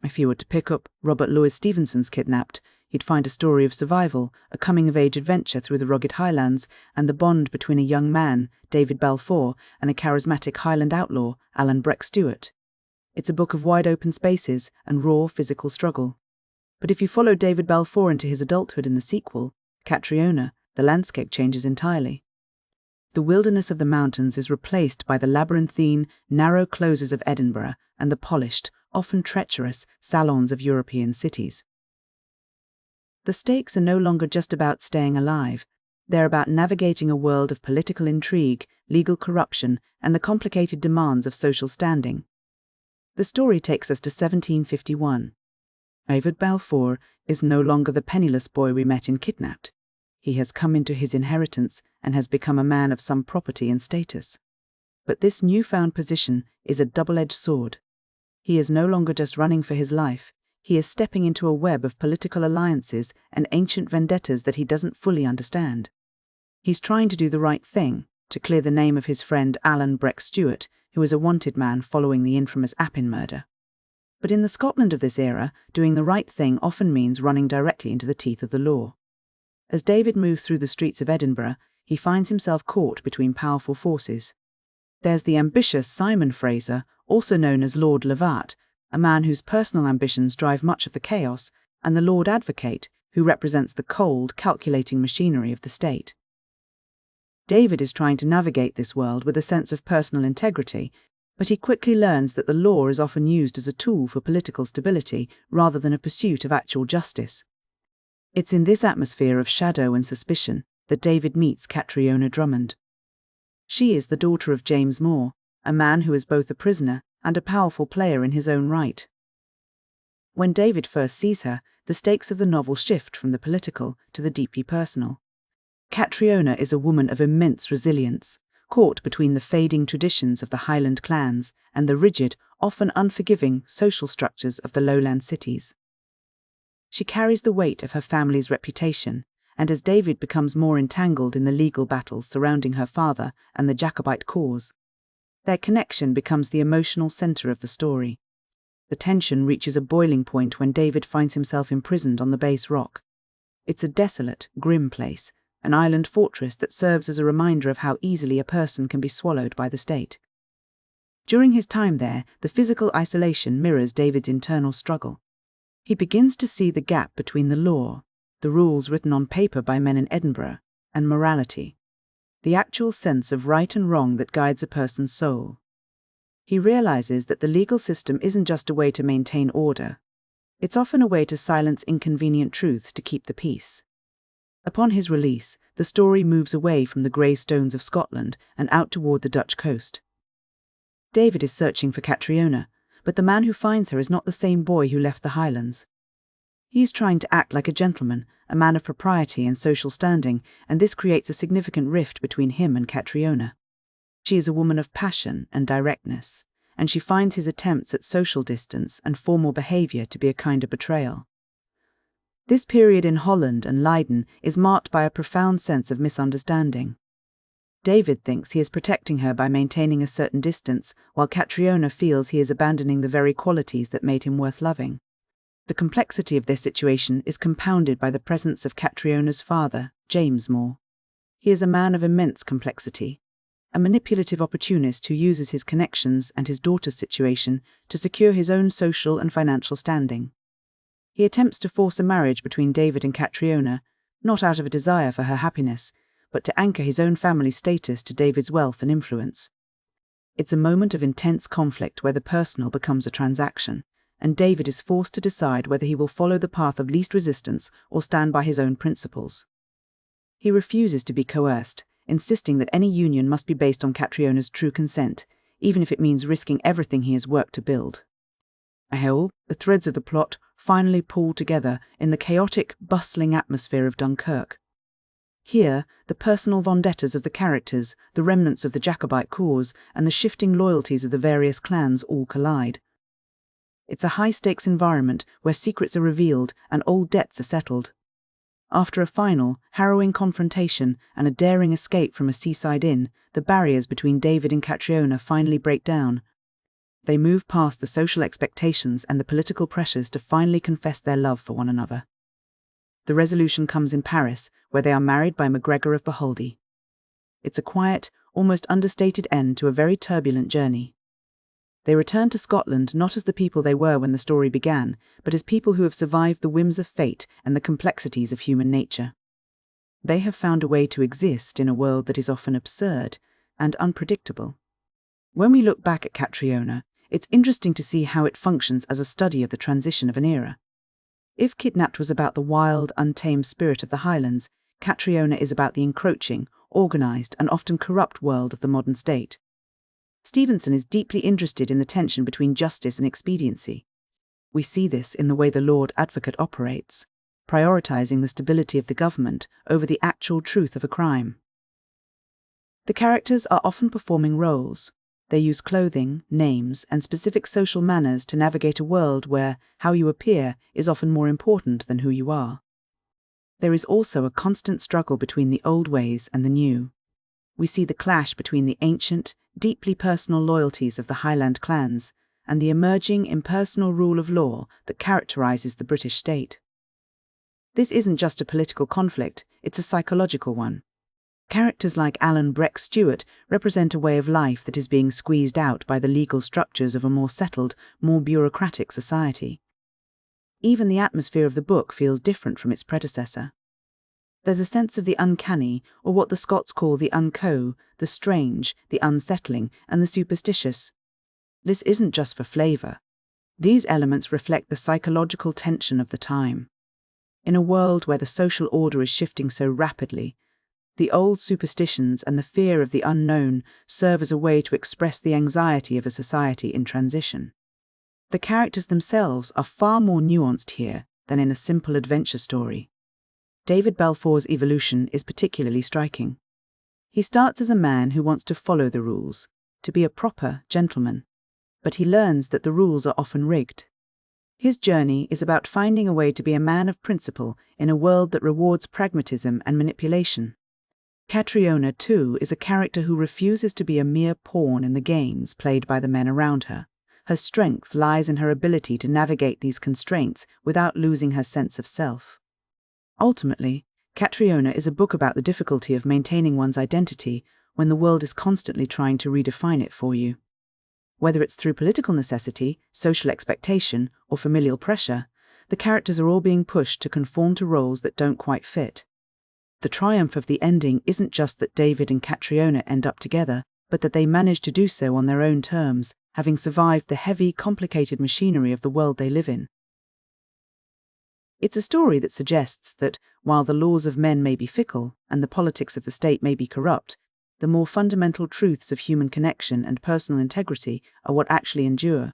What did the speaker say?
If you were to pick up Robert Louis Stevenson's Kidnapped, you'd find a story of survival, a coming-of-age adventure through the rugged Highlands, and the bond between a young man, David Balfour, and a charismatic Highland outlaw, Breck Stewart. It's a book of wide-open spaces and raw physical struggle. But if you follow David Balfour into his adulthood in the sequel, Catriona, the landscape changes entirely. The wilderness of the mountains is replaced by the labyrinthine, narrow closes of Edinburgh and the polished, often treacherous, salons of European cities. The stakes are no longer just about staying alive. They're about navigating a world of political intrigue, legal corruption, and the complicated demands of social standing. The story takes us to 1751. David Balfour is no longer the penniless boy we met in Kidnapped. He has come into his inheritance and has become a man of some property and status. But this newfound position is a double-edged sword. He is no longer just running for his life. He is stepping into a web of political alliances and ancient vendettas that he doesn't fully understand. He's trying to do the right thing, to clear the name of his friend Breck Stewart, who is a wanted man following the infamous Appin murder. But in the Scotland of this era, doing the right thing often means running directly into the teeth of the law. As David moves through the streets of Edinburgh, he finds himself caught between powerful forces. There's the ambitious Simon Fraser, also known as Lord Lovat, a man whose personal ambitions drive much of the chaos, and the Lord Advocate, who represents the cold, calculating machinery of the state. David is trying to navigate this world with a sense of personal integrity, but he quickly learns that the law is often used as a tool for political stability rather than a pursuit of actual justice. It's in this atmosphere of shadow and suspicion that David meets Catriona Drummond. She is the daughter of James More, a man who is both a prisoner and a powerful player in his own right. When David first sees her, the stakes of the novel shift from the political to the deeply personal. Catriona is a woman of immense resilience, caught between the fading traditions of the Highland clans and the rigid, often unforgiving social structures of the lowland cities. She carries the weight of her family's reputation, and as David becomes more entangled in the legal battles surrounding her father and the Jacobite cause, their connection becomes the emotional centre of the story. The tension reaches a boiling point when David finds himself imprisoned on the base rock. It's a desolate, grim place, an island fortress that serves as a reminder of how easily a person can be swallowed by the state. During his time there, the physical isolation mirrors David's internal struggle. He begins to see the gap between the law, the rules written on paper by men in Edinburgh, and morality, the actual sense of right and wrong that guides a person's soul. He realizes that the legal system isn't just a way to maintain order. It's often a way to silence inconvenient truths to keep the peace. Upon his release, the story moves away from the grey stones of Scotland and out toward the Dutch coast. David is searching for Catriona, but the man who finds her is not the same boy who left the Highlands. He is trying to act like a gentleman, a man of propriety and social standing, and this creates a significant rift between him and Catriona. She is a woman of passion and directness, and she finds his attempts at social distance and formal behaviour to be a kind of betrayal. This period in Holland and Leiden is marked by a profound sense of misunderstanding. David thinks he is protecting her by maintaining a certain distance, while Catriona feels he is abandoning the very qualities that made him worth loving. The complexity of their situation is compounded by the presence of Catriona's father, James More. He is a man of immense complexity, a manipulative opportunist who uses his connections and his daughter's situation to secure his own social and financial standing. He attempts to force a marriage between David and Catriona, not out of a desire for her happiness, but to anchor his own family's status to David's wealth and influence. It's a moment of intense conflict where the personal becomes a transaction, and David is forced to decide whether he will follow the path of least resistance or stand by his own principles. He refuses to be coerced, insisting that any union must be based on Catriona's true consent, even if it means risking everything he has worked to build. The threads of the plot finally pull together in the chaotic, bustling atmosphere of Dunkirk. Here, the personal vendettas of the characters, the remnants of the Jacobite cause, and the shifting loyalties of the various clans all collide. It's a high-stakes environment where secrets are revealed and old debts are settled. After a final, harrowing confrontation and a daring escape from a seaside inn, the barriers between David and Catriona finally break down. They move past the social expectations and the political pressures to finally confess their love for one another. The resolution comes in Paris, where they are married by MacGregor of Beholdy. It's a quiet, almost understated end to a very turbulent journey. They return to Scotland not as the people they were when the story began, but as people who have survived the whims of fate and the complexities of human nature. They have found a way to exist in a world that is often absurd and unpredictable. When we look back at Catriona, it's interesting to see how it functions as a study of the transition of an era. If Kidnapped was about the wild, untamed spirit of the Highlands, Catriona is about the encroaching, organised, and often corrupt world of the modern state. Stevenson is deeply interested in the tension between justice and expediency. We see this in the way the Lord Advocate operates, prioritising the stability of the government over the actual truth of a crime. The characters are often performing roles. They use clothing, names, and specific social manners to navigate a world where how you appear is often more important than who you are. There is also a constant struggle between the old ways and the new. We see the clash between the ancient, deeply personal loyalties of the Highland clans and the emerging impersonal rule of law that characterises the British state. This isn't just a political conflict, it's a psychological one. Characters like Breck Stewart represent a way of life that is being squeezed out by the legal structures of a more settled, more bureaucratic society. Even the atmosphere of the book feels different from its predecessor. There's a sense of the uncanny, or what the Scots call the unco, the strange, the unsettling, and the superstitious. This isn't just for flavour. These elements reflect the psychological tension of the time. In a world where the social order is shifting so rapidly, the old superstitions and the fear of the unknown serve as a way to express the anxiety of a society in transition. The characters themselves are far more nuanced here than in a simple adventure story. David Balfour's evolution is particularly striking. He starts as a man who wants to follow the rules, to be a proper gentleman, but he learns that the rules are often rigged. His journey is about finding a way to be a man of principle in a world that rewards pragmatism and manipulation. Catriona, too, is a character who refuses to be a mere pawn in the games played by the men around her. Her strength lies in her ability to navigate these constraints without losing her sense of self. Ultimately, Catriona is a book about the difficulty of maintaining one's identity when the world is constantly trying to redefine it for you. Whether it's through political necessity, social expectation, or familial pressure, the characters are all being pushed to conform to roles that don't quite fit. The triumph of the ending isn't just that David and Catriona end up together, but that they manage to do so on their own terms, having survived the heavy, complicated machinery of the world they live in. It's a story that suggests that, while the laws of men may be fickle and the politics of the state may be corrupt, the more fundamental truths of human connection and personal integrity are what actually endure.